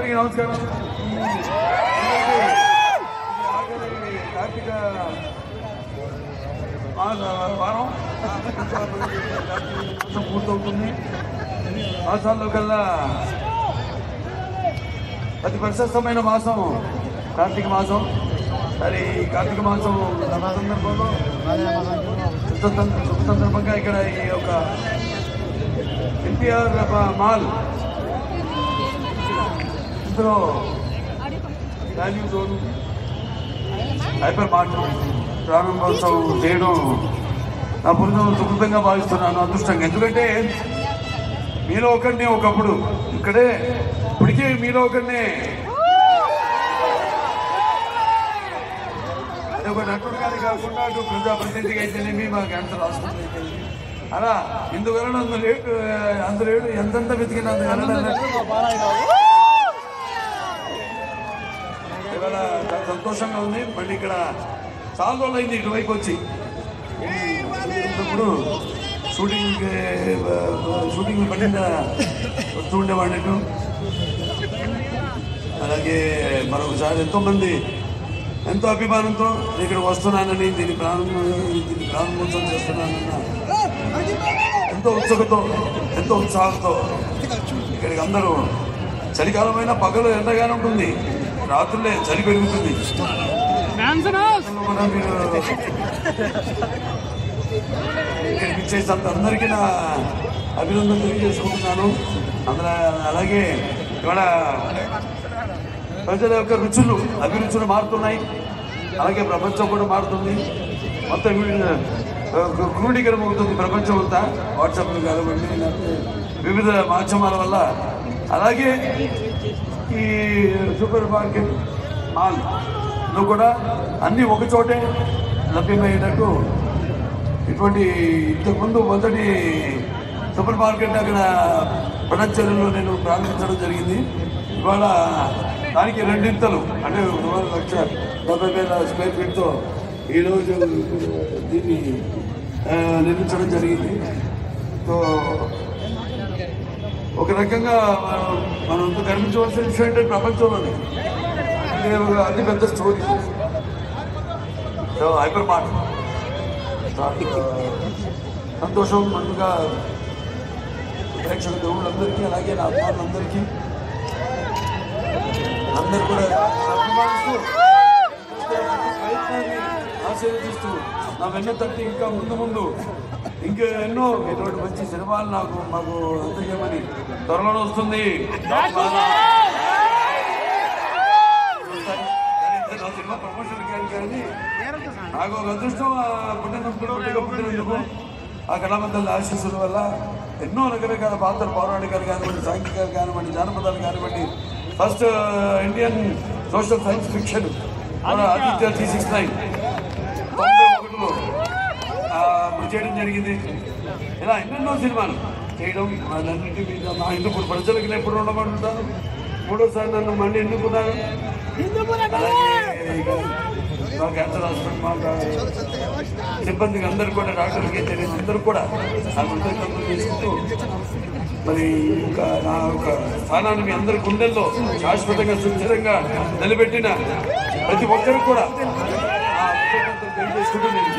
అందరికీ నమస్కారం. కార్తీక వారం పూర్తవుతుంది. మాసాల్లో కల్లా అతి ప్రశస్తమైన మాసం కార్తీక మాసం. మరి కార్తీక మాసం సందర్భంలో శుభ సందర్భంగా ఇక్కడ ఈ యొక్క ఎన్టీఆర్ మాల్ ఇందులో వాల్యూ జోన్ హైపర్ మార్కెట్ ప్రారంభోత్సవం చేయడం నా బృందం సుకృతంగా భావిస్తున్నాను, అదృష్టంగా. ఎందుకంటే మీలో ఒకరిని ఒకప్పుడు ఇక్కడే ఇప్పటికీ మీలో ఒకరిని ఒక నటుడు కానీ కాకుండా అటు ప్రజాప్రతినిధిగా అయితేనేమి మా క్యాన్సర్ హాస్పిటల్ అయితే అలా ఇందువలన అందులో ఎంతెంత వెతికిన ఇవాళ చాలా సంతోషంగా ఉంది. మళ్ళీ ఇక్కడ చాలా రోజులు అయింది ఇటువైపు వచ్చి. ఇప్పుడు షూటింగ్ పడిన వస్తూ ఉండేవాడిని. అలాగే మరొకసారి ఎంతోమంది ఎంతో అభిమానంతో ఇక్కడ వస్తున్నానని దీన్ని ప్రారంభోత్సవం చేస్తున్నానన్న ఎంతో ఉత్సుకతో ఎంతో ఉత్సాహంతో ఇక్కడికి అందరూ చలికాలమైన పగలు ఎండగానే ఉంటుంది, రాత్రులే చలి పెరుగుతుంది. మీరు ఇక్కడికి ఇచ్చేసినంత అందరికీ నా అభినందన తెలియజేసుకుంటున్నాను. అలాగే ఇవాళ ప్రజల యొక్క రుచులు అభిరుచులు మారుతున్నాయి, అలాగే ప్రపంచం కూడా మారుతుంది. మొత్తం క్రోడీకరణ అవుతుంది ప్రపంచం అంతా, వాట్సాప్లు కానివ్వండి వివిధ మాధ్యమాల వల్ల. అలాగే ఈ సూపర్ మార్కెట్ మాల్లో కూడా అన్నీ ఒకచోటే లభ్యమయ్యేటట్టు ఇటువంటి ఇంతకుముందు మొదటి సూపర్ మార్కెట్ అక్కడ పడచ్చర్లో నేను ప్రారంభించడం జరిగింది. ఇవాళ దానికి రెండింతలు అంటే 1,70,000 స్క్వేర్ ఫీట్తో ఈరోజు దీన్ని నిర్మించడం జరిగింది. సో ఒక రకంగా మనం గర్వించవలసిన విషయం ఏంటంటే ప్రపంచంలోనే అతి పెద్ద స్టోరీ హైపర్ మార్కెట్. సంతోషం ముందుగా ప్రేక్షక దేవుళ్ళందరికీ అలాగే నా అభిమానులందరికీ అందరూ కూడా అభిమానిస్తూ ప్రయత్నాన్ని ఆశీర్వదిస్తూ నా వెన్న తట్టి ఇంకా ముందు ఇంకా ఎన్నో ఇటువంటి మంచి సినిమాలు మాకు అందజేయమని త్వరలో వస్తుంది. నా సినిమా ప్రమోషన్ కానీ నాకు ఒక అదృష్టం పుట్టినందుకు ఆ కళామందల ఆశీస్సుల వల్ల ఎన్నో రకరకాల పాత్రలు పౌరాణికాలు కానివ్వండి, సాంఘికాలు కానివ్వండి, జానపదాలు కానివ్వండి, first Indian social science fiction Aditya 369 91లో చేయడం జరిగింది. ఇలా ఎన్నెన్నో సినిమాలు చేయడం వాళ్ళన్నింటి మీద మా హిందూపూర్ ప్రజలకు నేను ఎప్పుడు ఉండమంటుంటాను. మూడోసారి నన్ను మళ్ళీ ఎన్నుకున్నాను. అలాగే మా క్యాన్సర్ హాస్పిటల్ మా సిబ్బందికి అందరూ కూడా డాక్టర్కి తెలియదు అందరూ కూడా నాకు కృతజ్ఞతలు చేసుకుంటూ మరి ఇంకా నా యొక్క స్థానాన్ని మీ అందరి గుండెల్లో శాశ్వతంగా సుస్థిరంగా నిలబెట్టిన ప్రతి ఒక్కరికి కూడా ఆ కృతజ్ఞతలు తెలియజేసుకుంటూ నేను